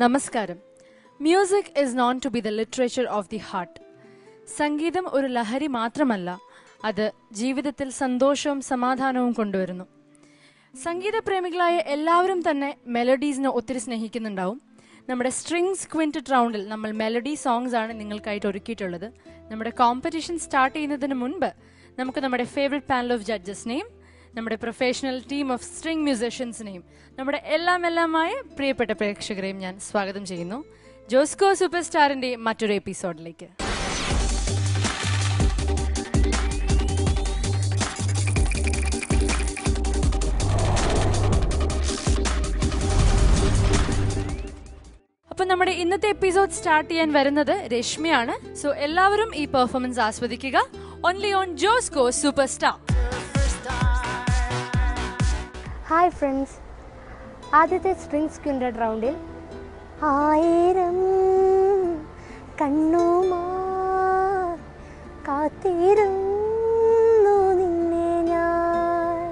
നമസ്കാരം. Music is known to be the literature of the heart. സംഗീതം ഒരു ലഹരി മാത്രമല്ല, അത് ജീവിതത്തിൽ സന്തോഷവും സമാധാനവും കൊണ്ടുവരുന്നു. സംഗീതപ്രേമികളായ എല്ലാവരും തന്നെ മെലഡീസിനെ ഒത്തിരി സ്നേഹിക്കുന്നുണ്ടാവും. നമ്മുടെ സ്ട്രിങ്സ് ക്വിൻറ്ററ്റ് റൗണ്ടിൽ നമ്മൾ മെലഡി സോങ്സ് ആണ് നിങ്ങൾക്കായിട്ട് ഒരുക്കിയിട്ടുള്ളത്. നമ്മുടെ കോമ്പറ്റീഷൻ സ്റ്റാർട്ട് ചെയ്യുന്നതിന് മുൻപ് നമുക്ക് നമ്മുടെ ഫേവറേറ്റ് പാനൽ ഓഫ് ജഡ്ജസിനെയും നമ്മുടെ പ്രൊഫഷണൽ ടീം ഓഫ് സ്ട്രിംഗ് മ്യൂസിഷ്യൻസിനെയും നമ്മുടെ എല്ലാമായ പ്രിയപ്പെട്ട പ്രേക്ഷകരെയും ഞാൻ സ്വാഗതം ചെയ്യുന്നു ജോസ്കോ സൂപ്പർ സ്റ്റാറിന്റെ മറ്റൊരു എപ്പിസോഡിലേക്ക്. അപ്പം നമ്മുടെ ഇന്നത്തെ എപ്പിസോഡ് സ്റ്റാർട്ട് ചെയ്യാൻ വരുന്നത് രശ്മിയാണ്. സോ എല്ലാവരും ഈ പെർഫോമൻസ് ആസ്വദിക്കുക. Only on Josco super star. Hi friends, ആദ്യത്തെ സ്ട്രിങ്സ് ക്വിൻറ്ററ്റ് റൗണ്ടിൽ ആയിരം കണ്ണുമാ കാത്തിരുന്നു നിന്നെ ഞാൻ.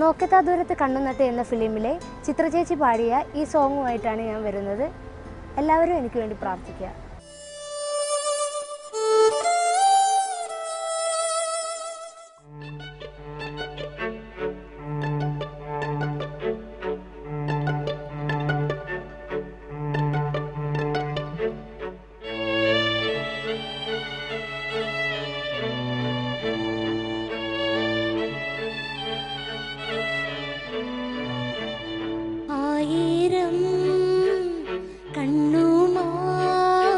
നോക്കത്താ ദൂരത്ത് കണ്ണുനട്ട് എന്ന ഫിലിമിലെ ചിത്രചേച്ചി പാടിയ ഈ സോങ്ങുമായിട്ടാണ് ഞാൻ വരുന്നത്. എല്ലാവരും എനിക്ക് വേണ്ടി പ്രാർത്ഥിക്കുക. ആയിരം കണ്ണുമായി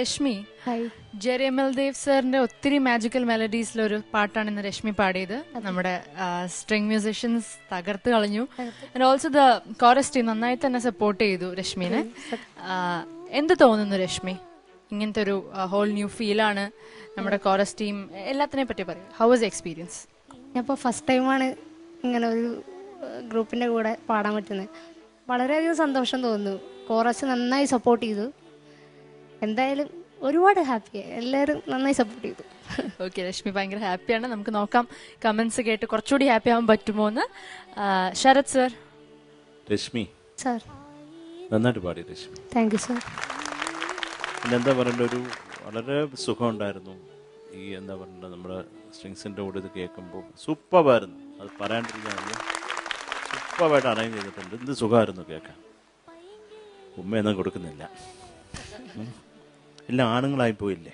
Rashmi, hi. Jerry M L Dev സാറിന്റെ ഒത്തിരി മാജിക്കൽ മെലഡീസിലൊരു പാട്ടാണ് ഇന്ന് രശ്മി പാടിയത്. നമ്മുടെ സ്ട്രിങ് മ്യൂസിഷ്യൻസ് തകർത്ത് കളഞ്ഞു. And also the chorus team നന്നായി തന്നെ സപ്പോർട്ട് ചെയ്തു രശ്മിനെ. എന്ത് തോന്നുന്നു രശ്മി? ഇങ്ങനത്തെ ഒരു ഹോൾ ന്യൂ ഫീലാണ് നമ്മുടെ കോറസ് ടീം. എല്ലാത്തിനെ പറ്റി പറയും. How was experience? ഞാനിപ്പോൾ ഫസ്റ്റ് ടൈമാണ് ഇങ്ങനെ ഒരു ഗ്രൂപ്പിൻ്റെ കൂടെ പാടാൻ പറ്റുന്നത്. വളരെയധികം സന്തോഷം തോന്നുന്നു. കോറസ് നന്നായി സപ്പോർട്ട് ചെയ്തു. എന്തായാലും ഒരുപാട് ഹാപ്പിയായി. എല്ലാവരും നന്നായി സപ്പോർട്ട് ചെയ്തു. ഓക്കെ, രശ്മി ഭയങ്കര ഹാപ്പിയാണ്. നമുക്ക് നോക്കാം കമന്റ്സ് കേട്ട് കുറച്ചുകൂടി ഹാപ്പി ആവാൻ പറ്റുമോ എന്ന്. ശരത് സർ. രശ്മി സാർ നന്നായിട്ട് പാടി രശ്മി. Thank you sir. എന്താ പറയണ്ട, ഒരു വളരെ സുഖമുണ്ടായിരുന്നു. ഈ എന്താ പറയണ്ട, നമ്മുടെ സ്ട്രിങ്സിൻ്റെ കൂടെ ഇത് കേൾക്കുമ്പോൾ സൂപ്പറായിരുന്നു. അത് പറയാണ്ടിരിക്കുകയാണെങ്കിൽ സൂപ്പറായിട്ട് അറേഞ്ച് ചെയ്തിട്ടുണ്ട്. എന്ത് സുഖമായിരുന്നു കേൾക്കാൻ. ഉമ്മയൊന്നും കൊടുക്കുന്നില്ല, എല്ലാം ആണുങ്ങളായി പോയില്ലേ.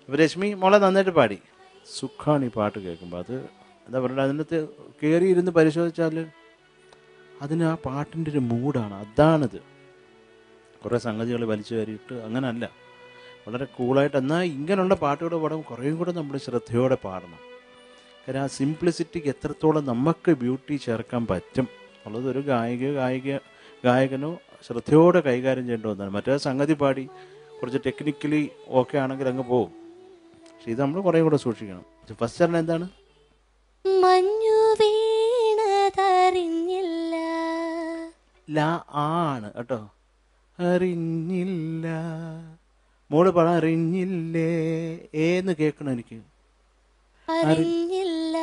ഇപ്പം രശ്മി മോളെ നന്നായിട്ട് പാടി. സുഖമാണ് ഈ പാട്ട് കേൾക്കുമ്പോൾ. അത് എന്താ പറയുക, അതിനകത്ത് കയറിയിരുന്ന് പരിശോധിച്ചാൽ അതിന് ആ പാട്ടിൻ്റെ ഒരു മൂഡാണ്. അതാണിത്. കുറേ സംഗതികൾ വലിച്ചു കയറിയിട്ട് അങ്ങനല്ല, വളരെ കൂളായിട്ട്. എന്നാൽ ഇങ്ങനെയുള്ള പാട്ടുകൾ പാടുമ്പോൾ കുറേയും കൂടെ നമ്മൾ ശ്രദ്ധയോടെ പാടണം. കാരണം ആ സിംപ്ലിസിറ്റിക്ക് എത്രത്തോളം നമുക്ക് ബ്യൂട്ടി ചേർക്കാൻ പറ്റും ഉള്ളത് ഒരു ഗായകനോ ശ്രദ്ധയോടെ കൈകാര്യം ചെയ്യേണ്ട ഒന്നാണ്. മറ്റേ സംഗതി പാടി കുറച്ച് ടെക്നിക്കലി ഓക്കെ ആണെങ്കിൽ അങ്ങ് പോകും. പക്ഷെ ഇത് നമ്മൾ കുറേ കൂടെ സൂക്ഷിക്കണം. ഫസ്റ്റ് ചരണം എന്താണ്? മഞ്ഞു വീണതറിഞ്ഞില്ല. ലാ ആണ് കേട്ടോ. അറിഞ്ഞില്ല. മോള് പറ അറിഞ്ഞില്ലേ ഏന്ന് കേൾക്കണം എനിക്ക്. അറിഞ്ഞില്ല.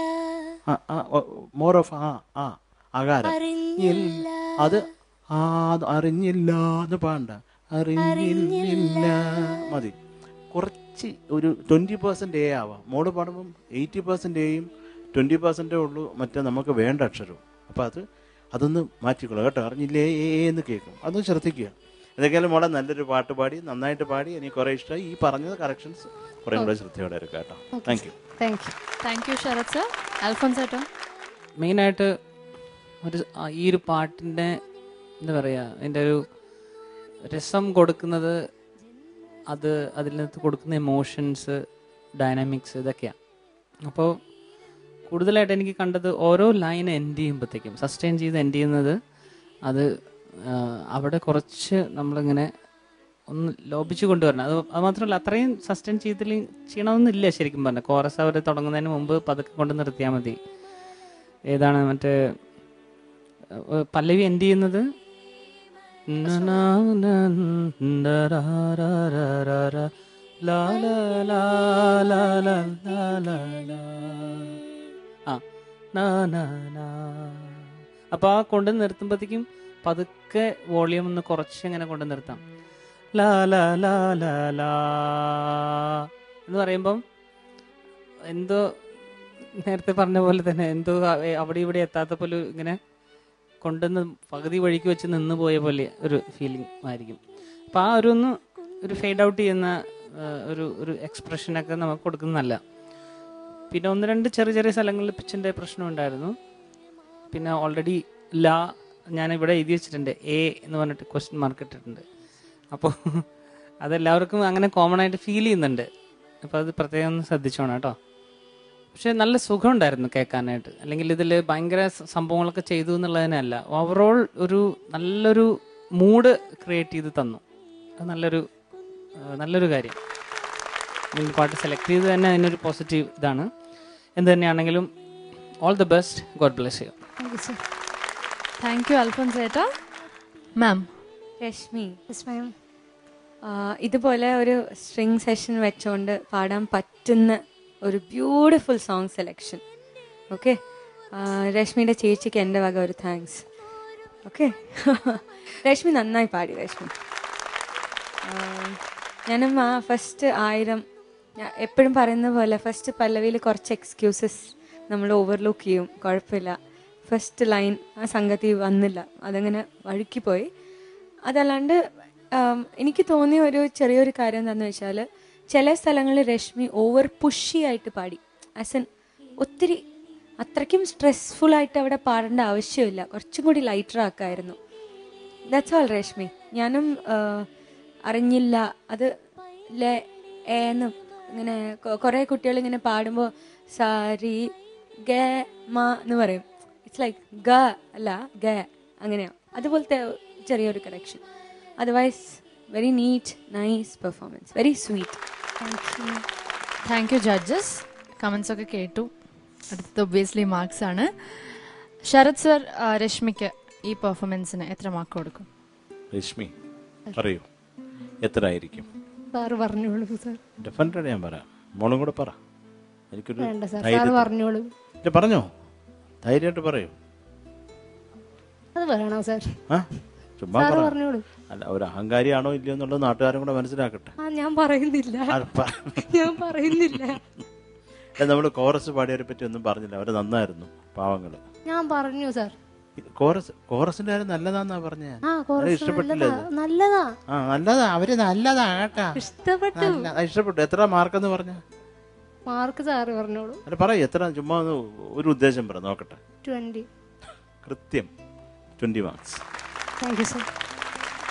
മോർ ഓഫ് ആകാരം. അത് അറിഞ്ഞില്ല എന്ന് പാണ്ട. അറിഞ്ഞില്ല മതി. കുറച്ച് ഒരു 20% എ ആവാം. മോള് പാടുമ്പം 80% എയും 20% ഉള്ളൂ മറ്റേ നമുക്ക് വേണ്ട അക്ഷരവും. അപ്പം അതൊന്ന് മാറ്റിക്കൊള്ളുക കേട്ടോ. അറിഞ്ഞില്ലേ എന്ന് കേൾക്കും, അതൊന്ന് ശ്രദ്ധിക്കുക. എന്തൊക്കെയാലും മോളെ നല്ലൊരു പാട്ട് പാടി, നന്നായിട്ട് പാടി. എനിക്ക് കുറേ ഇഷ്ടമായി. ഈ പറഞ്ഞത് കറക്ഷൻസ് കുറേ കൂടെ ശ്രദ്ധയോടെ എടുക്കാം കേട്ടോ. Thank you. Thank you Sharath sir. Alphonse ഏട്ടോ? മെയിനായിട്ട് ഈ ഒരു പാട്ടിൻ്റെ എന്താ പറയുക, അതിൻ്റെ ഒരു രസം കൊടുക്കുന്നത് അതിൽ നിന്ന് കൊടുക്കുന്ന എമോഷൻസ്, ഡൈനാമിക്സ്, ഇതൊക്കെയാണ്. അപ്പോൾ കൂടുതലായിട്ട് എനിക്ക് കണ്ടത് ഓരോ ലൈൻ എൻഡ് ചെയ്യുമ്പോഴത്തേക്കും സസ്റ്റെയിൻ ചെയ്ത് എൻഡ് ചെയ്യുന്നത് അത് അവിടെ കുറച്ച് നമ്മളിങ്ങനെ ഒന്ന് ലോപിച്ച് കൊണ്ടുവരണം. അത് മാത്രമല്ല അത്രയും സസ്റ്റെയിൻ ചെയ്യണമെന്നില്ല ശരിക്കും പറഞ്ഞാൽ. കോറസ് അവർ തുടങ്ങുന്നതിന് മുമ്പ് പതുക്കെ കൊണ്ട് നിർത്തിയാൽ മതി. ഏതാണ് മറ്റേ പല്ലവി എൻഡ് ചെയ്യുന്നത് അപ്പോൾ ആ കൊണ്ട് നിർത്തുമ്പോഴത്തേക്കും പതുക്കെ വോളിയം ഒന്ന് കുറച്ച് ഇങ്ങനെ കൊണ്ട് നിർത്താം. ലാ ലാ ലാ ലാ ലാ എന്ന് പറയുമ്പം എന്തോ നേരത്തെ പറഞ്ഞ പോലെ തന്നെ എന്തോ അവിടെ ഇവിടെ എത്താത്ത പോലെ ഇങ്ങനെ കൊണ്ടുവന്ന് പകുതി വഴിക്ക് വെച്ച് നിന്ന് പോയ പോലെ ഒരു ഫീലിംഗ് ആയിരിക്കും. അപ്പോൾ ആ ഒരു ഫെയ്ഡ് ഔട്ട് ചെയ്യുന്ന ഒരു എക്സ്പ്രഷനൊക്കെ നമുക്ക് കൊടുക്കുന്നതല്ല. പിന്നെ 1-2 ചെറിയ സ്ഥലങ്ങളിൽ പിച്ചിൻ്റെ പ്രശ്നം ഉണ്ടായിരുന്നു. പിന്നെ ഓൾറെഡി ഞാനിവിടെ എഴുതി വെച്ചിട്ടുണ്ട് എ എന്ന് പറഞ്ഞിട്ട് ക്വസ്റ്റ്യൻ മാർക്ക് ഇട്ടിട്ടുണ്ട്. അപ്പോൾ അതെല്ലാവർക്കും അങ്ങനെ കോമൺ ആയിട്ട് ഫീൽ ചെയ്യുന്നുണ്ട്. അപ്പോൾ അത് പ്രത്യേകം ഒന്ന് ശ്രദ്ധിച്ചോണം കേട്ടോ. പക്ഷെ നല്ല സുഖം ഉണ്ടായിരുന്നു കേൾക്കാനായിട്ട്. അല്ലെങ്കിൽ ഇതിൽ ഭയങ്കര സംഭവങ്ങളൊക്കെ ചെയ്തു എന്നുള്ളതിനല്ല, ഓവറോൾ നല്ലൊരു മൂഡ് ക്രിയേറ്റ് ചെയ്ത് തന്നു. അത് നല്ലൊരു കാര്യം. നിങ്ങൾ പാട്ട് സെലക്ട് ചെയ്ത് തന്നെ അതിനൊരു പോസിറ്റീവ് ഇതാണ്. എന്ത് തന്നെയാണെങ്കിലും all the best. God bless you. Thank you Alphons ഏട്ടാ. മാം. രശ്മി, മാം, ഇതുപോലെ ഒരു സ്ട്രിങ് സെഷൻ വെച്ചുകൊണ്ട് പാടാൻ പറ്റുന്ന ഒരു ബ്യൂട്ടിഫുൾ സോങ് സെലക്ഷൻ. ഓക്കെ, രശ്മിയുടെ ചേച്ചിക്ക് എൻ്റെ വക ഒരു താങ്ക്സ്. ഓക്കെ, രശ്മി നന്നായി പാടി. രശ്മി, ഞാനും ആ ഫസ്റ്റ് 1000 എപ്പോഴും പറയുന്ന പോലെ ഫസ്റ്റ് പല്ലവിയിൽ കുറച്ച് എക്സ്ക്യൂസസ് നമ്മൾ ഓവർലുക്ക് ചെയ്യും, കുഴപ്പമില്ല. ഫസ്റ്റ് ലൈൻ ആ സംഗതി വന്നില്ല, അതങ്ങനെ വഴുക്കിപ്പോയി. അതല്ലാണ്ട് എനിക്ക് തോന്നിയ ഒരു ചെറിയൊരു കാര്യം എന്താണെന്ന് വെച്ചാൽ, ചില സ്ഥലങ്ങളിൽ രശ്മി ഓവർ പുഷിയായിട്ട് പാടി. ആസ് ഒത്തിരി അത്രയ്ക്കും സ്ട്രെസ്ഫുള്ളായിട്ട് അവിടെ പാടേണ്ട ആവശ്യമില്ല, കുറച്ചും കൂടി ലൈറ്റർ ആക്കായിരുന്നു. That's all Reshmi. ഞാനും അറിഞ്ഞില്ല അത് ഏന്ന് ഇങ്ങനെ കുറേ കുട്ടികൾ ഇങ്ങനെ പാടുമ്പോൾ സാരി ഗ മ എന്ന് പറയും. ഇറ്റ്സ് ലൈക്ക് ഗ അല്ല ഗ, അങ്ങനെയാണ്. അതുപോലത്തെ ചെറിയൊരു correction. Otherwise very neat, nice performance, very sweet. Thank you judges. Comments ഒക്കെ കേട്ടു. അടുത്തത് ഒബ്വിയസ്ലി മാർക്സ് ആണ്. ശരത് സർ, രശ്മിക്ക് ഈ പെർഫോമൻസിന് എത്ര മാർക്ക് കൊടുക്കും? രശ്മി പറയൂ, എത്ര ആയിരിക്കും? സാറ് പറഞ്ഞോളൂ സാർ. ഡെഫിനറ്റായിട്ട് ഞാൻ പറയാം. മോളും കൂടെ പറ. എനിക്കൊരു വേണ്ട സാർ, സാറ് പറഞ്ഞോളൂ. പറഞ്ഞോ, ധൈര്യമായിട്ട് പറയൂ. അത് പറയണോ സാർ? ആ ചുമ്മാ സാറ് പറ. പറഞ്ഞോളൂ. അല്ല, ഒരു അഹങ്കാരിയാണോ ഇല്ലയോ എന്നുള്ളത് നാട്ടുകാരും കൂടെ മനസ്സിലാക്കട്ടെ. ഞാൻ പറയുന്നില്ല, ഞാൻ പറയുന്നില്ല. നമ്മൾ കോറസ് പാടിയവരെ പറ്റി ഒന്നും പറഞ്ഞില്ല. അവര് നന്നായിരുന്നു, പാവങ്ങള്. ഞാൻ പറഞ്ഞു സാർ. കോറസിന്റെ കാര്യം നല്ലതാന്നാ പറഞ്ഞേ. ഇഷ്ടപ്പെട്ടില്ല. നല്ലതാ. ആ നല്ലതാ, അവര് നല്ലതാ കേട്ടാ. ഇഷ്ടപ്പെട്ടു. ഇഷ്ടപ്പെട്ടു. എത്ര മാർക്കെന്ന് പറഞ്ഞ? മാർക്ക് സാറ് പറഞ്ഞോളൂ. അല്ല പറ, എത്ര? ചുമ്മാ ഒരു ഉദ്ദേശം പറ, നോക്കട്ടെ. 20. കൃത്യം 20 marks. Thank you sir.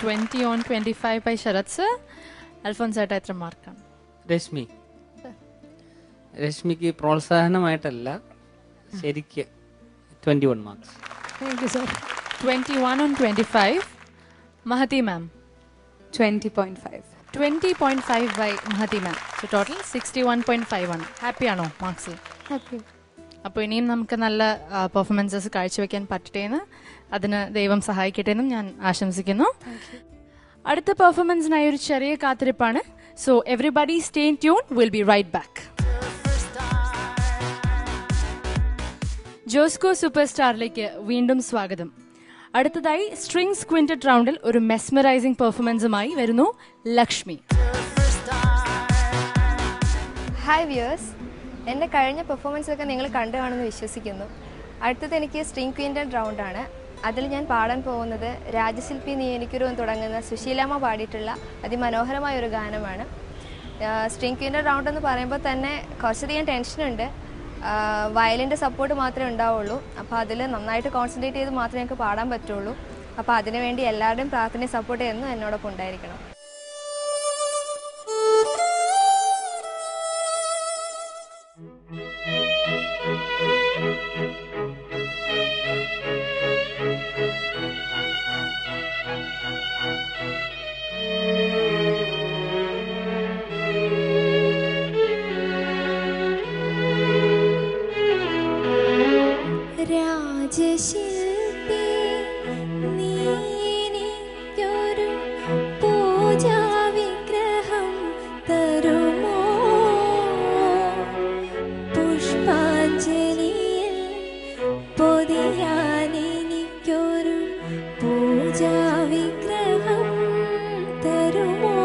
20 on 25 by Sharath sir. Alphons ഏട്ടാ എത്ര മാർക്കാണ്? രശ്മിക്ക് പ്രോത്സാഹനമായിട്ടല്ല, ശരിക്ക് 21 marks. Thank you sir. 21 on 25. മഹതി മാം 20.5. 20.5 ബൈ മഹതി മാം. സോ ടോട്ടൽ 61.5 ആണ്. ഹാപ്പി ആണോ മാർക്സിൽ? ഹാപ്പി. അപ്പോൾ ഇനിയും നമുക്ക് നല്ല പെർഫോമൻസസ് കാഴ്ചവെക്കാൻ പറ്റട്ടെ എന്ന്, അതിന് ദൈവം സഹായിക്കട്ടെ എന്നും ഞാൻ ആശംസിക്കുന്നു. അടുത്ത പെർഫോമൻസിനായി ഒരു ചെറിയ കാത്തിരിപ്പാണ്. So everybody stay tune, will be right back. Josco super സ്റ്റാറിലേക്ക് വീണ്ടും സ്വാഗതം. അടുത്തതായി സ്ട്രിങ്സ് ക്വിന്ററ്റ് റൗണ്ടിൽ ഒരു മെസ്മറൈസിംഗ് പെർഫോമൻസുമായി വരുന്നു ലക്ഷ്മി. ഹായ് വ്യൂവേഴ്സ്, എൻ്റെ കഴിഞ്ഞ പെർഫോമൻസൊക്കെ നിങ്ങൾ കണ്ടു കാണുമെന്ന് വിശ്വസിക്കുന്നു. അടുത്തത് എനിക്ക് സ്ട്രിങ് ക്വിന്ററ്റ് റൗണ്ടാണ്. അതിൽ ഞാൻ പാടാൻ പോകുന്നത് രാജശില്പി നീ എനിക്കൊരു തുടങ്ങുന്ന സുശീലാമ്മ പാടിയിട്ടുള്ള അതിമനോഹരമായ ഒരു ഗാനമാണ്. സ്ട്രിങ് ക്വിന്ററ്റ് റൗണ്ട് എന്ന് പറയുമ്പോൾ തന്നെ കുറച്ചധികം ടെൻഷനുണ്ട്. വയലിൻ്റെ സപ്പോർട്ട് മാത്രമേ ഉണ്ടാവുള്ളൂ. അപ്പോൾ അതിൽ നന്നായിട്ട് കോൺസെൻട്രേറ്റ് ചെയ്ത് മാത്രമേ എനിക്ക് പാടാൻ പറ്റുള്ളൂ. അപ്പോൾ അതിനുവേണ്ടി എല്ലാവരുടെയും പ്രാർത്ഥനയും സപ്പോർട്ട് എന്നും എന്നോടൊപ്പം ഉണ്ടായിരിക്കണം. രാജശില്പി നീ എനിക്കൊരു പൂജാവിഗ്രഹം തരുമോ? പുഷ്പാഞ്ജലിയിൽ പൊതിയാൻ എനിക്കൊരു പൂജാവിഗ്രഹം തരുമോ?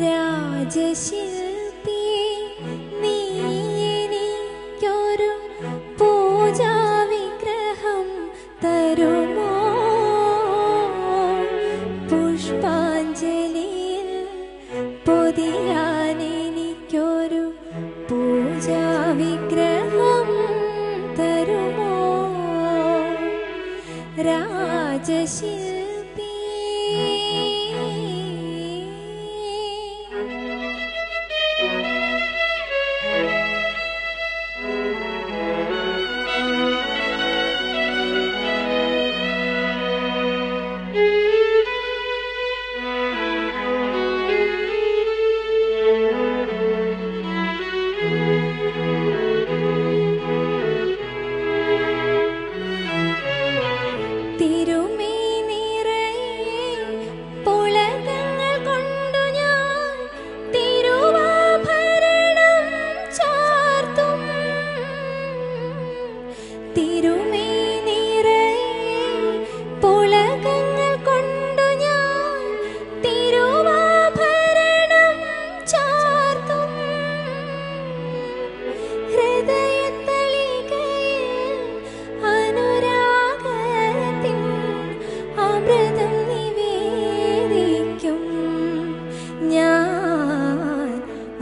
രാജശില്പി നീ എനിക്കൊരു പൂജാവിഗ്രഹം തരുമോ? പുഷ്പാഞ്ജലിയിൽ പൊതിയാൻ എനിക്കൊരു പൂജാവിഗ്രഹം തരുമോ? രാജശില്പി.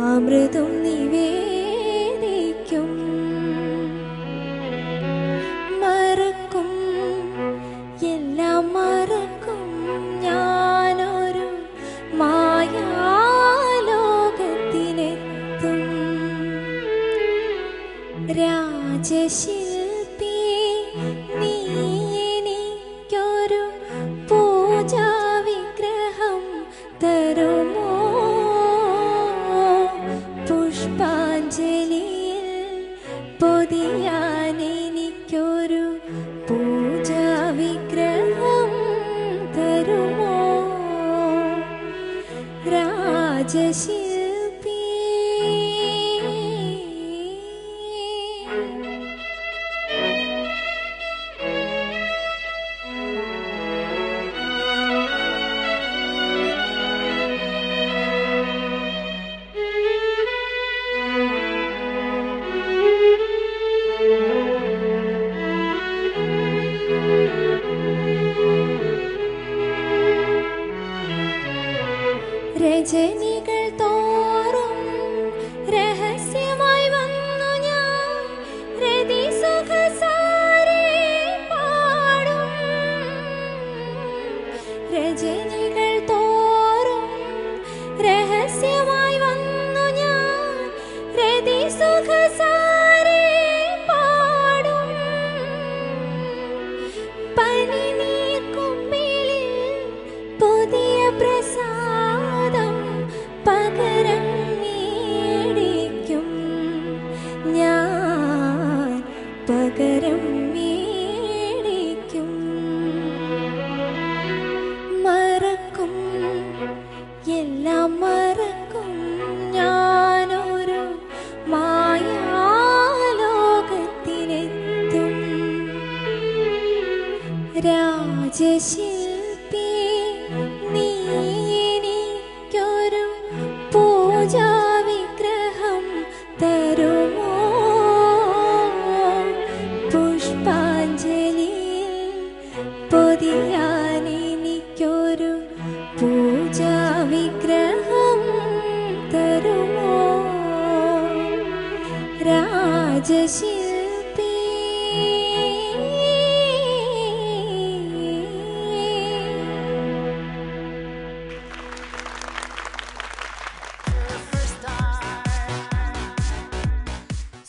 അമൃതം നിവേദിക്കും. മറക്കും എല്ലാം രാജശില്പി നീ എനിക്കൊരു പൂജാവിഗ്രഹം തരുമോ പുഷ്പാഞ്ജലിയിൽ പൊതിയാൻ എനിക്കൊരു പൂജാവിഗ്രഹം തരുമോ രാജശില്പി രജനികൾ തോറും രഹസ്യമായി വന്നു ഞാൻ രതിസുഖസാരേ പാടും രജനികൾ തോറും രഹസ്യമായി വന്നു ഞാൻ രതിസുഖസാരേ പാടും പനിനീർക്കുമ്പിളിൽ പുതിയ പ്രസാദം പകരം മേടിക്കും ഞാൻ പകരം മേടിക്കും മറക്കും എല്ലാം മറക്കും ഞാനൊരു മായാലോകത്തിലെത്തും രാജശില്പി നീ എനിക്കൊരു പൂജാവിഗ്രഹം തരുമോ പുഷ്പാഞ്ജലിയിൽ പൊതിയാൻ എനിക്കൊരു പൂജാവിഗ്രഹം തരുമോ രാജശില്പി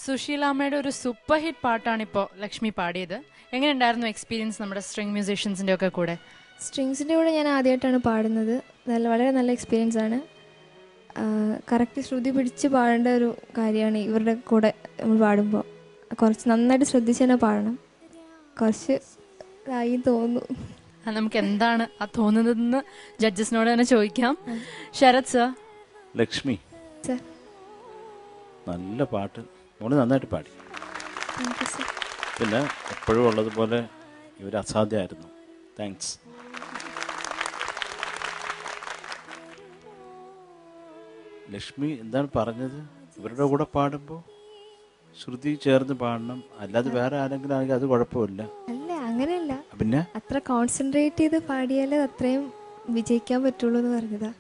സുശീലാമ്മയുടെ ഒരു സൂപ്പർ ഹിറ്റ് പാട്ടാണിപ്പോൾ ലക്ഷ്മി പാടിയത്. എങ്ങനെയുണ്ടായിരുന്നു എക്സ്പീരിയൻസ് നമ്മുടെ സ്ട്രിങ് മ്യൂസീഷ്യൻസിൻ്റെ ഒക്കെ കൂടെ? സ്ട്രിങ്സിൻ്റെ കൂടെ ഞാൻ ആദ്യമായിട്ടാണ് പാടുന്നത്. വളരെ നല്ല എക്സ്പീരിയൻസ് ആണ്. കറക്റ്റ് ശ്രുതി പിടിച്ച് പാടേണ്ട ഒരു കാര്യമാണ് ഇവരുടെ കൂടെ നമ്മൾ പാടുമ്പോൾ. കുറച്ച് നന്നായിട്ട് ശ്രദ്ധിച്ച് തന്നെ പാടണം. കുറച്ച് ഇതായി തോന്നുന്നു. നമുക്ക് എന്താണ് ആ തോന്നുന്നതെന്ന് ജഡ്ജസിനോട് തന്നെ ചോദിക്കാം. ശരത് സർ. ലക്ഷ്മി, സർ, നല്ല പാട്ട്, മോള് നന്നായിട്ട് പാടി. Thank you sir. പിന്നെ എപ്പോഴും ഉള്ളതുപോലെ ഇവർ അസാധ്യമായിരുന്നു. താങ്ക്സ്. ലക്ഷ്മി എന്താണ് പറഞ്ഞത്? ഇവരുടെ കൂടെ പാടുമ്പോൾ ശ്രുതി ചേർന്ന് പാടണം, അല്ലാതെ വേറെ ആരെങ്കിലും ആണെങ്കിൽ അത് കുഴപ്പമില്ല. അല്ല, അങ്ങനെയല്ല. പിന്നെ അത്ര കോൺസെൻട്രേറ്റ് ചെയ്ത് പാടിയാലേ അത്രയും വിജയിക്കാൻ പറ്റുള്ളൂ എന്ന് പറഞ്ഞതാ.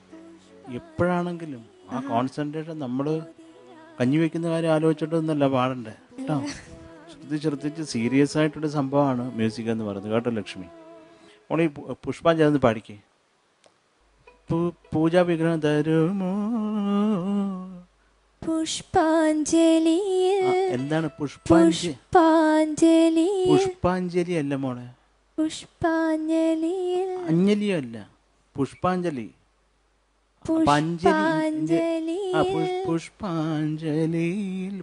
എപ്പോഴാണെങ്കിലും ആ കോൺസെൻട്രേഷൻ നമ്മൾ കഞ്ഞി വെക്കുന്ന കാര്യം ആലോചിച്ചിട്ടൊന്നല്ല പാടണ്ടേ കേട്ടോ. ശ്രദ്ധിച്ച് സീരിയസ് ആയിട്ടൊരു സംഭവമാണ് മ്യൂസിക് എന്ന് പറയുന്നത് കേട്ടോ ലക്ഷ്മി. ഓണീ പുഷ്പാഞ്ജലി പാടിക്കേ. പൂജാ വിഗ്രഹം തരുമോ പുഷ്പാഞ്ജലി. എന്താണ് പുഷ്പാഞ്ജലി? പുഷ്പാഞ്ജലി അല്ല മോളെ, പുഷ്പാഞ്ജലി അഞ്ജലിയോ അല്ല, പുഷ്പാഞ്ജലി.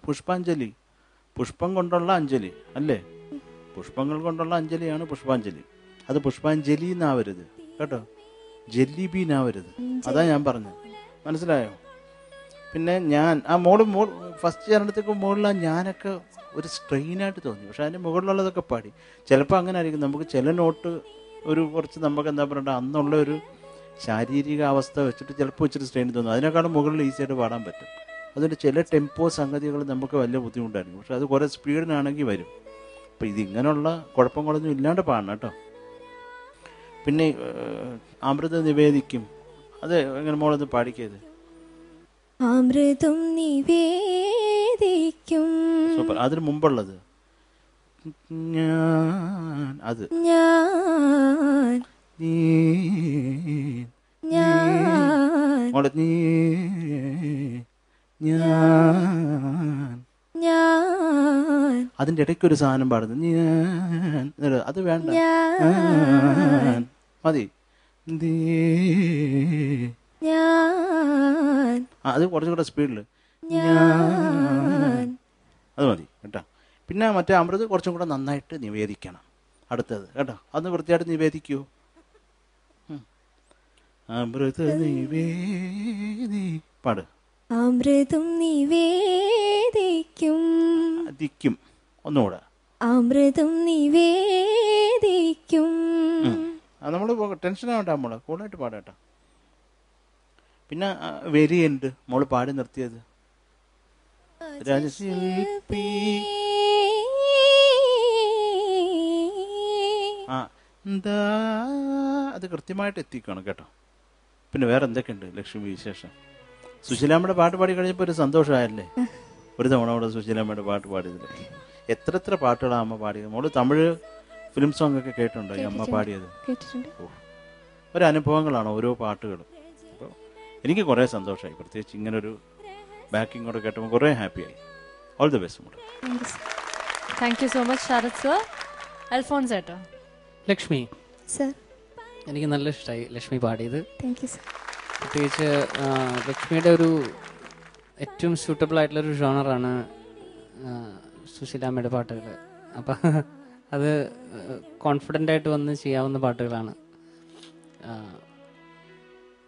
പുഷ്പാഞ്ജലി പുഷ്പം കൊണ്ടുള്ള അഞ്ജലി അല്ലേ? പുഷ്പങ്ങൾ കൊണ്ടുള്ള അഞ്ജലിയാണ് പുഷ്പാഞ്ജലി. അത് പുഷ്പാഞ്ജലി എന്നാവരുത് കേട്ടോ, ജെല്ലിബി എന്നാവരുത്. അതാ ഞാൻ പറഞ്ഞത്, മനസ്സിലായോ? പിന്നെ ഞാൻ മോൾ ഫസ്റ്റ് ചരണത്തേക്ക് മുകളിൽ ഞാനൊക്കെ ഒരു സ്ട്രെയിനായിട്ട് തോന്നി. പക്ഷെ അതിൻ്റെ മുകളിലുള്ളതൊക്കെ പാടി. ചിലപ്പോൾ അങ്ങനെ ആയിരിക്കും, നമുക്ക് ചില നോട്ട് ഒരു കുറച്ച് നമുക്ക് എന്താ പറയണ്ട അന്നുള്ള ഒരു ശാരീരിക അവസ്ഥ വെച്ചിട്ട് ചിലപ്പോൾ ഇച്ചിരി സ്ട്രെയിൻ തോന്നും. അതിനേക്കാളും മുകളിൽ ഈസിയായിട്ട് പാടാൻ പറ്റും. അതുകൊണ്ട് ചില ടെമ്പോ സംഗതികൾ നമുക്ക് വലിയ ബുദ്ധിമുട്ടായിരിക്കും. പക്ഷെ അത് കുറേ സ്പീഡിനാണെങ്കിൽ വരും. അപ്പോൾ ഇതിങ്ങനെയുള്ള കുഴപ്പങ്ങളൊന്നും ഇല്ലാണ്ട് പാടണം കേട്ടോ. പിന്നെ അമൃത നിവേദിക്കും, അത് എങ്ങനെ മോളൊന്ന് പാടിക്കത്? അമൃതം നിവേദിക്കും. സൂപ്പർ. അതിന് മുമ്പുള്ളത് ഞാൻ, അത് മോളെ അതിൻ്റെ ഇടയ്ക്ക് ഒരു സാധനം പാടുന്നു ഞാൻ, അത് വേണ്ട, മതി. അത് കുറച്ചും കൂടെ സ്പീഡിൽ അത് മതി കേട്ടോ. പിന്നെ മറ്റേ അമൃത് കുറച്ചും കൂടെ നന്നായിട്ട് നിവേദിക്കണം. അടുത്തത് കേട്ടോ, അതൊന്ന് വൃത്തിയായിട്ട് നിവേദിക്കൂ. അമൃത നിവേദി പാട്. അമൃതം നിവേദിക്കും ദിക്കും ഒന്നുകൂടെ. അമൃതം നിവേദിക്കും. നമ്മൾ ടെൻഷൻ ആവണ്ട, മോള് കൂളായിട്ട് പാടാട്ടോ. പിന്നെ വരിയുണ്ട് മോള് പാടി നിർത്തിയത്. രാജശില്പി എന്താ അത് കൃത്യമായിട്ട് എത്തിക്കണം കേട്ടോ. പിന്നെ വേറെ എന്തൊക്കെയുണ്ട് ലക്ഷ്മി വിശേഷം? സുശീലാമ്മയുടെ പാട്ട് പാടി കഴിഞ്ഞപ്പോൾ ഒരു സന്തോഷമായല്ലേ? ഒരു തവണ അവിടെ സുശീലാമ്മയുടെ പാട്ട് പാടിയതിൽ എത്ര പാട്ടുകളാണ് അമ്മ പാടിയത്. മോള് തമിഴ് ഫിലിം സോങ് ഒക്കെ കേട്ടിട്ടുണ്ടോ ഈ അമ്മ പാടിയത്? ഒരനുഭവങ്ങളാണ് ഓരോ പാട്ടുകളും. അപ്പോൾ എനിക്ക് കുറേ സന്തോഷമായി, പ്രത്യേകിച്ച് ഇങ്ങനൊരു ബാക്കിംഗ് കൂടെ കേട്ടപ്പോൾ കുറേ ഹാപ്പിയായി. ഓൾ ദി ബെസ്റ്റ് മോള്. Thank you so much Sharath sir. Alphonse ഏട്ടോ. ലക്ഷ്മി സർ. എനിക്ക് നല്ല ഇഷ്ടമായി ലക്ഷ്മി പാടിയത്. Thank you sir. പ്രത്യേകിച്ച് ലക്ഷ്മിയുടെ ഒരു ഏറ്റവും സ്യൂട്ടബിൾ ആയിട്ടുള്ളൊരു ജോണറാണ് സുശീലാമ്മയുടെ പാട്ടുകൾ. അപ്പം അത് കോൺഫിഡൻ്റ് ആയിട്ട് വന്ന് ചെയ്യാവുന്ന പാട്ടുകളാണ്.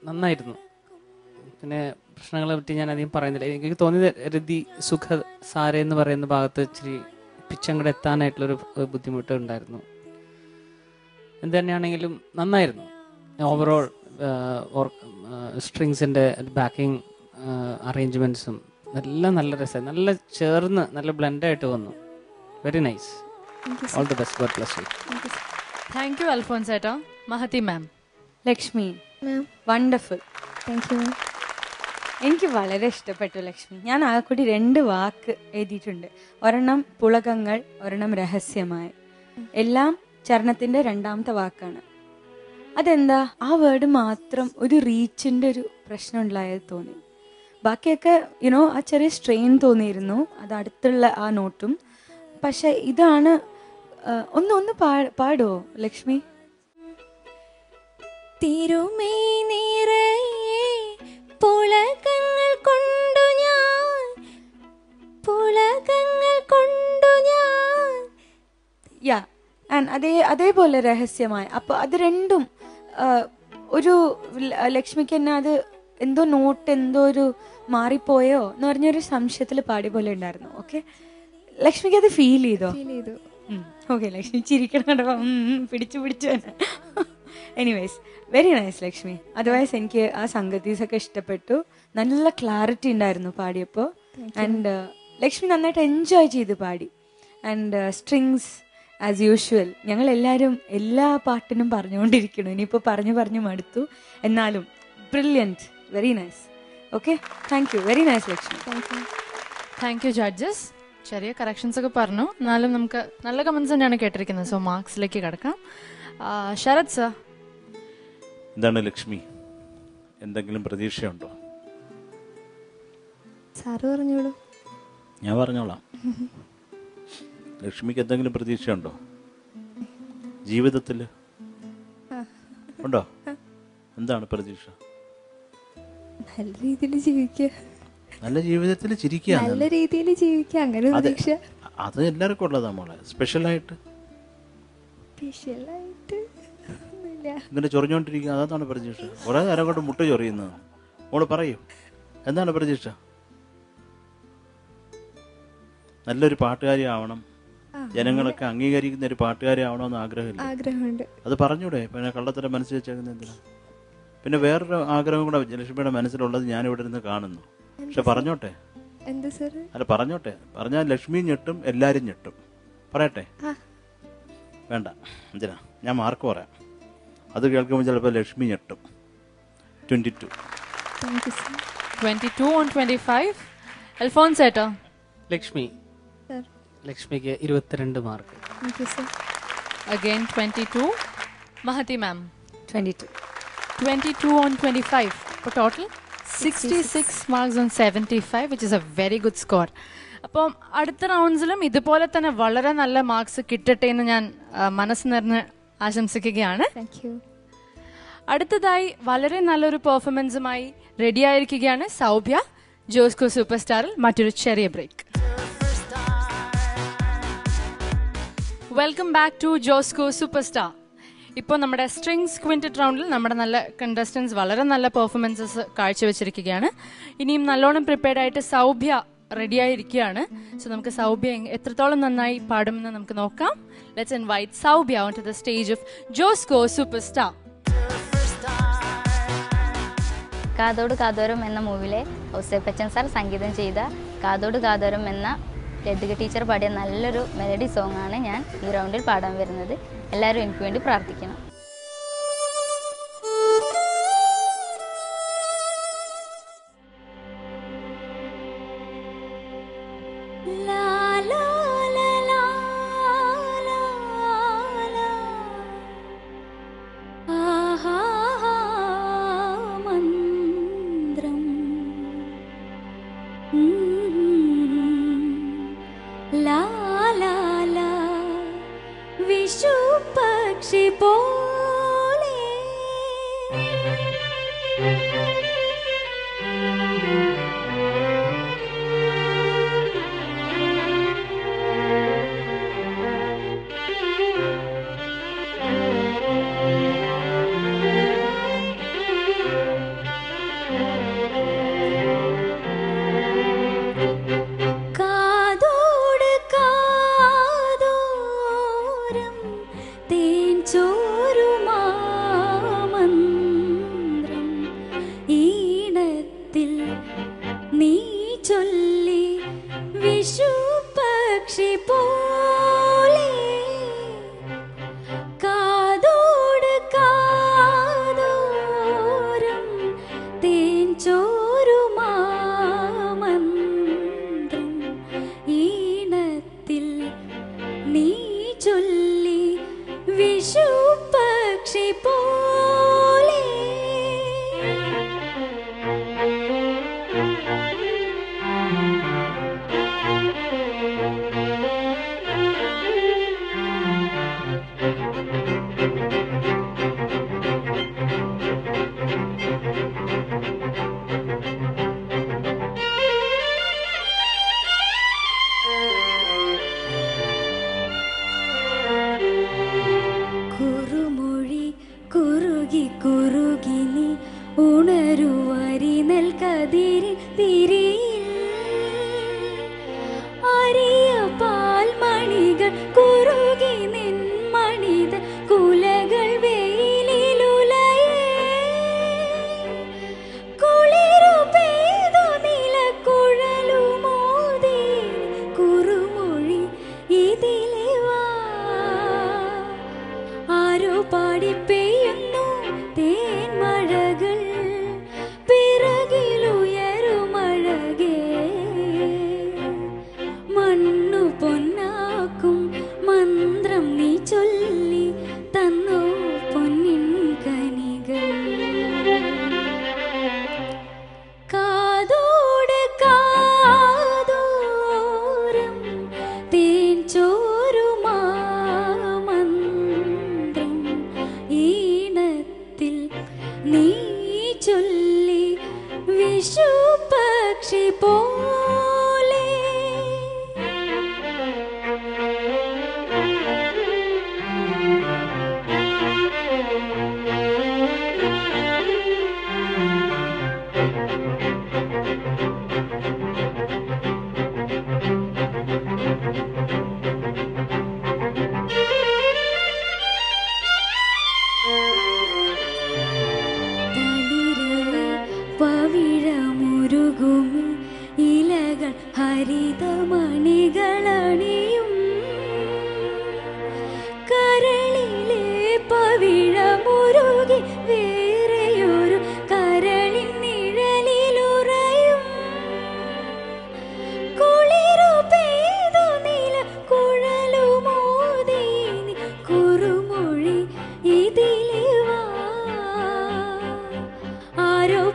നന്നായിരുന്നു. പിന്നെ പ്രശ്നങ്ങളെ പറ്റി ഞാൻ അധികം പറയുന്നില്ല. എനിക്ക് തോന്നിയത് രതി സുഖ സാര എന്ന് പറയുന്ന ഭാഗത്ത് ഇച്ചിരി പിച്ചങ്ങടെ എത്താനായിട്ടുള്ളൊരു ബുദ്ധിമുട്ട് ഉണ്ടായിരുന്നു. എന്ത് തന്നെയാണെങ്കിലും നന്നായിരുന്നു. ഓവറോൾ സ്ട്രിങ്സിൻ്റെ ബാക്കിംഗ് അറേഞ്ച്മെൻറ്റ്സും എല്ലാം നല്ല രസമായി, നല്ല ചേർന്ന് നല്ല ബ്ലെൻഡായിട്ട് വന്നു. Very nice. All the best. God bless you. Thank you Alphonse ഏട്ടോ. Mahathi ma'am. Lakshmi wonderful. Thank you. എനിക്ക് വളരെ ഇഷ്ടപ്പെട്ടു ലക്ഷ്മി. ഞാൻ ആ കൂടി 2 വാക്ക് എഴുതിയിട്ടുണ്ട്. ഒരെണ്ണം പുളകങ്ങൾ, ഒരെണ്ണം രഹസ്യമായി. എല്ലാം ചരണത്തിന്റെ 2ാമത്തെ വാക്കാണ്. അതെന്താ ആ വേർഡ് മാത്രം ഒരു റീച്ചിന്റെ ഒരു പ്രശ്നം ഉണ്ടായത് തോന്നി. ബാക്കിയൊക്കെ യുനോ ആ ചെറിയ സ്ട്രെയിൻ തോന്നിയിരുന്നു, അത് അടുത്തുള്ള ആ നോട്ടും. പക്ഷെ ഇതാണ് ഒന്ന് പാടോ ലക്ഷ്മി? തിരുമൈ നിറയെ പുളകങ്ങൾ കൊണ്ടു ഞാൻ യാ അതേപോലെ രഹസ്യമായി. അപ്പൊ അത് രണ്ടും ഒരു ലക്ഷ്മിക്ക് തന്നെ അത് എന്തോ നോട്ട് എന്തോ ഒരു മാറിപ്പോയോ എന്ന് പറഞ്ഞൊരു സംശയത്തിൽ പാടി പോലെ ഉണ്ടായിരുന്നു. ഓക്കെ, ലക്ഷ്മിക്ക് അത് ഫീൽ ചെയ്തോ? ഓക്കെ, ലക്ഷ്മി ചിരിക്കണം, പിടിച്ചു anyways very nice Lakshmi. Otherwise എനിക്ക് ആ സംഗതീസ് ഒക്കെ ഇഷ്ടപ്പെട്ടു. നല്ല ക്ലാരിറ്റി ഉണ്ടായിരുന്നു പാടിയപ്പോൾ. ആൻഡ് ലക്ഷ്മി നന്നായിട്ട് എൻജോയ് ചെയ്ത് പാടി. ആൻഡ് സ്ട്രിങ്സ് ആസ് യൂഷ്വൽ ഞങ്ങൾ എല്ലാവരും എല്ലാ പാട്ടിനും പറഞ്ഞുകൊണ്ടിരിക്കണം. ഇനിയിപ്പോൾ പറഞ്ഞു മടുത്തു. എന്നാലും brilliant, very nice. Okay, thank U. Very nice Lakshmi. Thank you judges. ചെറിയ കറക്ഷൻസ് ഒക്കെ പറഞ്ഞു, എന്നാലും നമുക്ക് നല്ല കമൻസ് തന്നെയാണ് കേട്ടിരിക്കുന്നത്. സോ മാർക്സിലേക്ക് കിടക്കാം. ശരത് സർ. എന്താണ് ലക്ഷ്മി, എന്തെങ്കിലും പ്രതീക്ഷയുണ്ടോ? സാറ് പറഞ്ഞോളൂ. ഞാൻ പറഞ്ഞോളാം. ലക്ഷ്മിക്ക് എന്തെങ്കിലും പ്രതീക്ഷയുണ്ടോ ജീവിതത്തിൽ? ഉണ്ടോ? എന്താണ് പ്രതീക്ഷ? നല്ല രീതിയിൽ ജീവിക്കുക, നല്ല ജീവിതത്തിൽ ചിരിക്കുക, നല്ല രീതിയിൽ ജീവിക്കുക, അങ്ങനെ പ്രതീക്ഷ. അത് എല്ലാവർക്കും ഉള്ളതാ മോളെ. സ്പെഷ്യലായിട്ട് ഇങ്ങനെ ചൊറിഞ്ഞോണ്ടിരിക്കുക, അതാണ് പ്രതീക്ഷ. കുറെ നേരം കൊണ്ട് മുട്ട ചൊറിയുന്നത്. മോള് പറയൂ, എന്താണ് പ്രതീക്ഷ? നല്ലൊരു പാട്ടുകാരി ആവണം, ജനങ്ങളൊക്കെ അംഗീകരിക്കുന്ന ഒരു പാട്ടുകാരി ആവണമെന്ന് ആഗ്രഹമുണ്ട്. അത് പറഞ്ഞൂടെ? പിന്നെ കള്ളത്തരം മനസ്സിൽ വെച്ചേക്കുന്ന എന്തിനാ? പിന്നെ വേറൊരു ആഗ്രഹം കൂടെ ലക്ഷ്മിയുടെ മനസ്സിലുള്ളത് ഞാനിവിടെ ഇരുന്ന് കാണുന്നു. പക്ഷെ പറഞ്ഞോട്ടെ? അല്ല, പറഞ്ഞോട്ടെ. പറഞ്ഞാൽ ലക്ഷ്മി ഞെട്ടും, എല്ലാരും ഞെട്ടും. പറയട്ടെ? വേണ്ട, എന്തിനാ? ഞാൻ മാർക്ക് പറയാം. അത് കേൾക്കുമ്പോൾ ചിലപ്പോൾ ലക്ഷ്മി ഞെട്ടും. 22. 22 on 25. അൽഫോൺസ് ഏട്ടോ. ലക്ഷ്മിക്ക് 22 mark. Again 22. Mahati ma'am. 22. 22 on 25. For total 66 marks on 75, which is a very good score. അപ്പം അടുത്ത റൗണ്ട്സിലും ഇതുപോലെ തന്നെ വളരെ നല്ല മാർക്സ് കിട്ടട്ടെ എന്ന് ഞാൻ മനസ്സ് നിറഞ്ഞ് ആശംസിക്കുകയാണ്. അടുത്തതായി വളരെ നല്ലൊരു പെർഫോമൻസുമായി റെഡിയായിരിക്കുകയാണ് സൗഭ്യ. ജോസ്കോ സൂപ്പർ സ്റ്റാറിൽ മറ്റൊരു ചെറിയ break. Welcome back to Josco super star. ഇപ്പോൾ നമ്മുടെ സ്ട്രിങ്സ് ക്വിൻറ്ററ്റ് റൗണ്ടിൽ നമ്മുടെ നല്ല കണ്ടസ്റ്റൻസ് വളരെ നല്ല പെർഫോമൻസസ് കാഴ്ചവെച്ചിരിക്കുകയാണ്. ഇനിയും നല്ലോണം പ്രിപ്പയർഡ് ആയിട്ട് സൗഭ്യ റെഡിയായിരിക്കുകയാണ്. സോ നമുക്ക് സൗഭ്യ എത്രത്തോളം നന്നായി പാടുമെന്ന് നമുക്ക് നോക്കാം. Let's invite Saubhya on to the stage of Josco super star. Kathodu Kathoram എന്ന മൂവിലെ ഔസേപ്പച്ചൻ സാർ സംഗീതം ചെയ്ത കാതോട് കാതോരം എന്ന ലതിക ടീച്ചർ പാടിയ നല്ലൊരു മെലഡി സോങ് ആണ് ഞാൻ ഈ റൗണ്ടിൽ പാടാൻ വരുന്നത്. എല്ലാവരും എനിക്ക് വേണ്ടി പ്രാർത്ഥിക്കണം.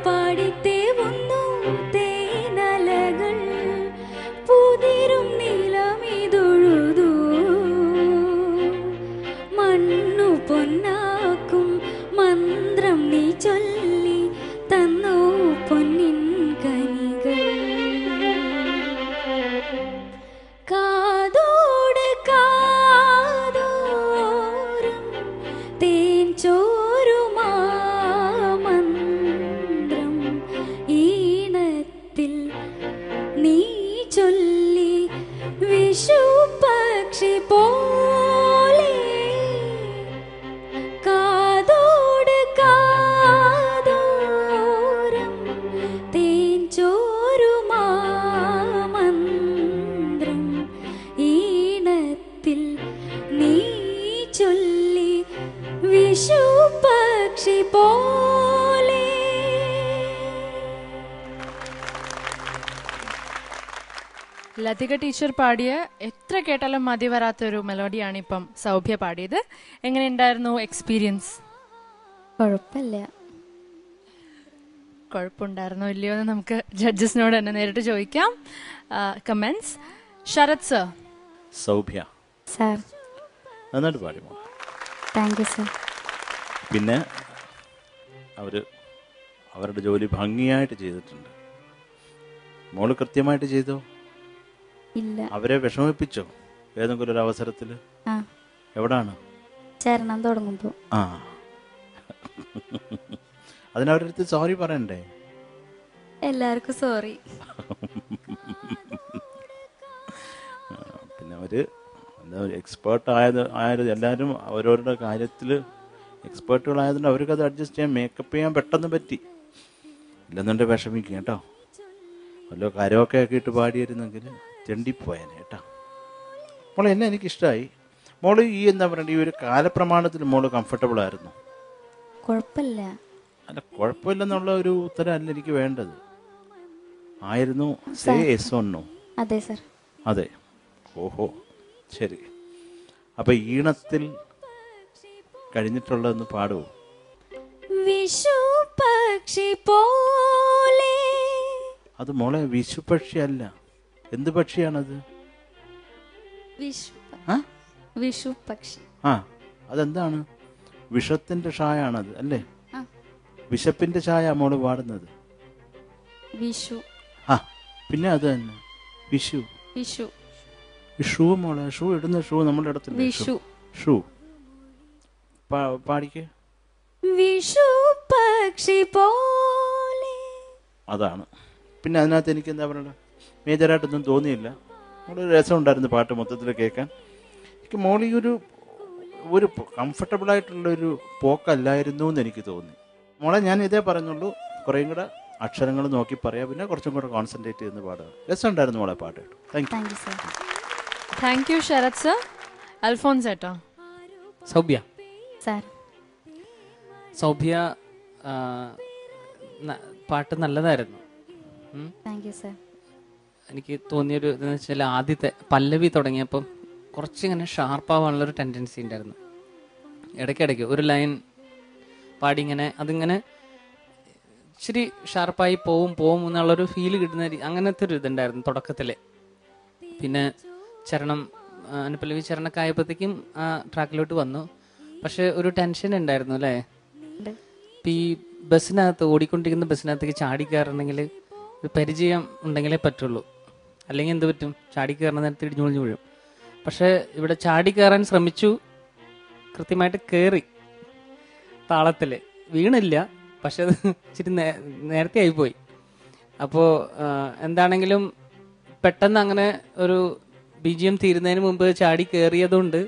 പാടിത്തേ വന്നു തേനലകൾ പുതിയ നീ ചൊല്ലി വിഷു പക്ഷി പോലെ കാതോട് കാതോരം തേൻ ചോരുമാമന്ത്രം ഈണത്തിൽ നീ ചൊല്ലി വിഷു പക്ഷി പോലെ. ലതിക ടീച്ചർ പാടിയ എത്ര കേട്ടാലും മതി വരാത്തൊരു മെലോഡിയാണ് ഇപ്പം സൗഭ്യ പാടിയത്. എങ്ങനെയുണ്ടായിരുന്നു എക്സ്പീരിയൻസ്? കുഴപ്പമില്ല. കുഴപ്പമുണ്ടായിരുന്നോ ഇല്ലയോ എന്ന് നമുക്ക് ജഡ്ജസിനോട് തന്നെ നേരിട്ട് ചോദിക്കാം. കമന്റ്സ്. ശരത് സർ. സൗഭ്യ സാർ നന്നായിട്ട് പാടി മോളെ. Thank you sir. പിന്നെ അവരുടെ ജോലി ഭംഗിയായിട്ട് ചെയ്തിട്ടുണ്ട്. മോള് കൃത്യമായിട്ട് ചെയ്തോ? ഇല്ല. അവരെ വിഷമിപ്പിച്ചോ ഏതെങ്കിലും ഒരു അവസരത്തിൽ? ആ, എവിടാണ്? ചേരണം തുടങ്ങുമ്പോ. ആ, അതിനവരുടെ അടുത്ത് സോറി പറയണ്ടേ? എല്ലാവർക്കും സോറി. പിന്നെ എന്താ എക്സ്പേർട്ട് ആയത് എല്ലാവരും ഓരോരുടെ കാര്യത്തിൽ എക്സ്പേർട്ടുകളായതുകൊണ്ട് അവർക്കത് അഡ്ജസ്റ്റ് ചെയ്യാൻ മേക്കപ്പ് ചെയ്യാൻ പെട്ടെന്ന് പറ്റി. ഇല്ലെന്നുണ്ട് വിഷമിക്കും കേട്ടോ. വല്ലോ കരമൊക്കെ ആക്കിയിട്ട് പാടിയിരുന്നെങ്കിൽ ചെണ്ടിപ്പോയനെ കേട്ടോ. മോളെ എനിക്കിഷ്ടമായി. മോള് എന്താ പറയണ്ട, ഈ ഒരു കാലപ്രമാണത്തിൽ മോള് കംഫർട്ടബിൾ ആയിരുന്നു? കുഴപ്പമില്ല. അല്ല, കുഴപ്പമില്ലെന്നുള്ള ഒരു ഉത്തരമല്ല എനിക്ക് വേണ്ടത്. ആയിരുന്നു സേ യെസ് ഓർ നോ? അതെ സർ. അതെ. ഓഹോ, ശരി. അപ്പൊ ഈണത്തിൽ കഴിഞ്ഞിട്ടുള്ളതെന്ന് പാടുവോ? വിഷു പക്ഷി പോലെ. അത് മോളെ വിഷു പക്ഷി അല്ല. എന്ത് പക്ഷിയാണത്? വിഷു പക്ഷി. ആ, അതെന്താണ്? വിഷത്തിന്റെ ഛായാണത് അല്ലേ? വിശപ്പിന്റെ ഛായ മോള് പാടുന്നത്. വിഷു. ആ, പിന്നെ അത് തന്നെ വിഷു. വിഷു. ഷൂ മോളെ, ഷൂ ഇടുന്ന ഷൂ നമ്മുടെ ഇടത്തില്ല. വിഷു. ഷൂ പാടിക്കേ. വിഷു പക്ഷി പോലെ. അതാണ്. പിന്നെ അതിനകത്ത് എനിക്ക് എന്താ പറയണ്ട, മേജറായിട്ടൊന്നും തോന്നിയില്ല. മോളൊരു രസമുണ്ടായിരുന്നു പാട്ട് മൊത്തത്തിൽ കേൾക്കാൻ. എനിക്ക് മോളി ഒരു കംഫർട്ടബിളായിട്ടുള്ളൊരു പോക്കല്ലായിരുന്നു എന്ന് എനിക്ക് തോന്നി. മോളെ ഞാൻ ഇതേ പറഞ്ഞുള്ളൂ, കുറേയും കൂടെ അക്ഷരങ്ങൾ നോക്കി പറയാം, പിന്നെ കുറച്ചും കൂടെ കോൺസെൻട്രേറ്റ് ചെയ്യുന്ന പാടുക. രസമുണ്ടായിരുന്നു മോളെ പാട്ട് കേട്ടോ. Thank you sir. Thank you Sharath sir. Alphons ഏട്ടാ. സൗഭ്യ. സാർ. സൗഭ്യ പാട്ട് നല്ലതായിരുന്നു. Thank you sir. എനിക്ക് തോന്നിയൊരു ഇതെന്ന് വെച്ചാൽ ആദ്യത്തെ പല്ലവി തുടങ്ങിയപ്പം കുറച്ചിങ്ങനെ ഷാർപ്പാവാനുള്ളൊരു ടെൻഡൻസി ഉണ്ടായിരുന്നു. ഇടയ്ക്കിടയ്ക്ക് ഒരു ലൈൻ പാടി ഇങ്ങനെ അതിങ്ങനെ ഇച്ചിരി ഷാർപ്പായി പോവും എന്നുള്ളൊരു ഫീല് കിട്ടുന്ന അങ്ങനത്തെ ഒരു ഇതുണ്ടായിരുന്നു തുടക്കത്തിൽ. പിന്നെ ചരണം അനുപല്ലവി ചരണമൊക്കെ ആയപ്പോഴത്തേക്കും ആ ട്രാക്കിലോട്ട് വന്നു. പക്ഷെ ഒരു ടെൻഷൻ ഉണ്ടായിരുന്നു അല്ലേ? ഇപ്പം ഈ ബസ്സിനകത്ത് ഓടിക്കൊണ്ടിരിക്കുന്ന ബസ്സിനകത്തേക്ക് ചാടി കയറണമെങ്കിൽ ഒരു പരിചയം ഉണ്ടെങ്കിലേ പറ്റുള്ളൂ. അല്ലെങ്കിൽ എന്ത് പറ്റും? ചാടി കയറുന്ന നേരത്തെ ഇടിഞ്ഞു വീഴും. പക്ഷെ ഇവിടെ ചാടി കയറാൻ ശ്രമിച്ചു, കൃത്യമായിട്ട് കയറി, താളത്തിൽ വീണില്ല. പക്ഷെ അത് ഇച്ചിരി നേരത്തെ ആയിപ്പോയി. അപ്പോൾ എന്താണെങ്കിലും പെട്ടെന്ന് അങ്ങനെ ഒരു BGM തീരുന്നതിന് മുമ്പ് ചാടി കയറിയതുകൊണ്ട്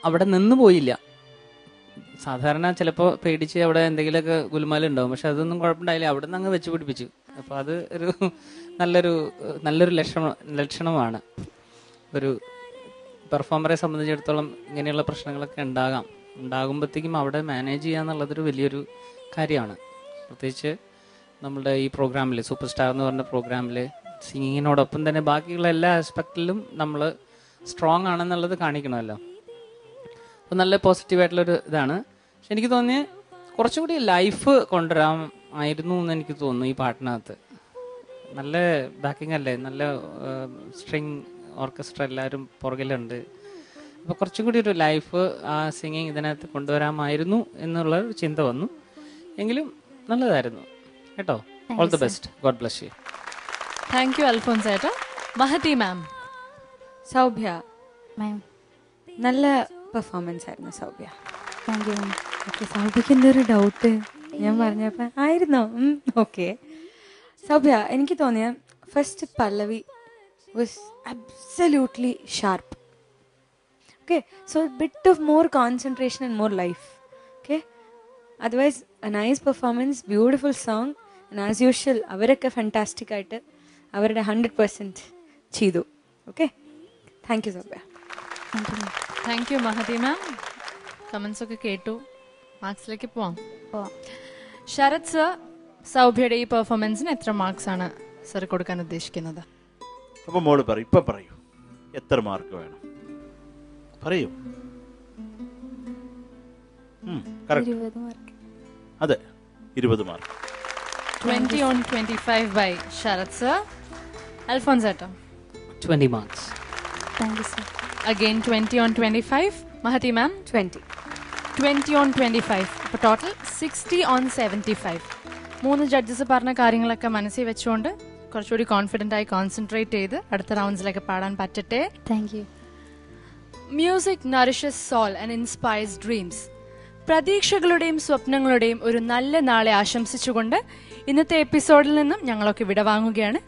അവിടെ നിന്ന് പോയില്ല. സാധാരണ ചിലപ്പോൾ പേടിച്ച് അവിടെ എന്തെങ്കിലുമൊക്കെ ഗുലുമാലുണ്ടാവും. പക്ഷെ അതൊന്നും കുഴപ്പമുണ്ടായില്ല. അവിടെ നിന്ന് അങ്ങ് വെച്ച് പിടിപ്പിച്ചു. അപ്പോൾ അത് ഒരു നല്ലൊരു ലക്ഷണമാണ്. ഒരു പെർഫോമറെ സംബന്ധിച്ചിടത്തോളം ഇങ്ങനെയുള്ള പ്രശ്നങ്ങളൊക്കെ ഉണ്ടാകുമ്പോഴത്തേക്കും അവിടെ മാനേജ് ചെയ്യുക എന്നുള്ളതൊരു വലിയൊരു കാര്യമാണ്. പ്രത്യേകിച്ച് നമ്മളുടെ ഈ പ്രോഗ്രാമിൽ, സൂപ്പർ സ്റ്റാർ എന്ന് പറഞ്ഞ പ്രോഗ്രാമിൽ സിംഗിങ്ങിനോടൊപ്പം തന്നെ ബാക്കിയുള്ള എല്ലാ ആസ്പെക്റ്റിലും നമ്മൾ സ്ട്രോങ് ആണെന്നുള്ളത് കാണിക്കണമല്ലോ. അപ്പോൾ നല്ല പോസിറ്റീവായിട്ടുള്ളൊരു ഇതാണ്. പക്ഷെ എനിക്ക് തോന്നിയ കുറച്ചും കൂടി ലൈഫ് കൊണ്ടുവരാമായിരുന്നു എന്ന് എനിക്ക് തോന്നുന്നു ഈ പാട്ടിനകത്ത്. നല്ല ബാക്കിംഗ് അല്ലേ, നല്ല സ്ട്രിങ് ഓർക്കസ്ട്ര എല്ലാവരും പുറകിലുണ്ട്. അപ്പോൾ കുറച്ചും കൂടി ഒരു ലൈഫ് ആ സിംഗിങ് ഇതിനകത്ത് കൊണ്ടുവരാമായിരുന്നു എന്നുള്ള ഒരു ചിന്ത വന്നു. എങ്കിലും നല്ലതായിരുന്നു കേട്ടോ. All the best. God bless you. Thank you Alphons ഏട്ടാ. മഹതി മാം. സൗഭ്യ മാം. നല്ല പെർഫോമൻസ് ആയിരുന്നു Saubhya. Thank you ma'am. Okay, സൗഭ്യക്ക് എന്തൊരു ഡൗട്ട് ഞാൻ പറഞ്ഞപ്പോൾ ആയിരുന്നോ? ഓക്കെ. സൗഭ്യ, എനിക്ക് തോന്നിയ first pallavi was absolutely sharp. Okay, so bit of more concentration and more life. Okay, otherwise a nice performance, beautiful song, and as usual അവരൊക്കെ ഫാന്റാസ്റ്റിക് ആയിട്ട് അവരുടെ 100% ചെയ്തു. Okay, thank you സൗഭ്യ. Thank you Mahathi ma'am. Comments ഒക്കെ കേട്ടു, മാർക്സിലേക്ക് പോവാം. Sarath sir, സൗഭ്യയുടെ ഈ പെർഫോമൻസിന് എത്ര marks ആണ് സർ കൊടുക്കാൻ ഉദ്ദേശിക്കുന്നത്? അപ്പൊ മോള് പറയൂ, ഇപ്പൊ പറയൂ, എത്ര മാർക്ക് വേണം പറയൂ. അതെ, 20 mark. 20 on 25 by Sharath sir. Alphons ഏട്ടാ? 20 marks. Thank you sir. Again 20 on 25. Mahati ma'am? 20 on 25. അപ്പോൾ ടോട്ടൽ 60 on 75. 3 ജഡ്ജസ് പറഞ്ഞ കാര്യങ്ങളൊക്കെ മനസ്സിൽ വെച്ചുകൊണ്ട് കുറച്ചുകൂടി കോൺഫിഡൻ്റ് ആയി കോൺസെൻട്രേറ്റ് ചെയ്ത് അടുത്ത റൗണ്ട്സിലൊക്കെ പാടാൻ പറ്റട്ടെ. Thank you. Music nourishes soul and inspires dreams. പ്രതീക്ഷകളുടെയും സ്വപ്നങ്ങളുടെയും ഒരു നല്ല നാളെ ആശംസിച്ചുകൊണ്ട് ഇന്നത്തെ എപ്പിസോഡിൽ നിന്നും ഞങ്ങളൊക്കെ വിടവാങ്ങുകയാണ്.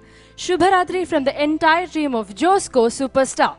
ശുഭരാത്രി from the entire team of Josco super star.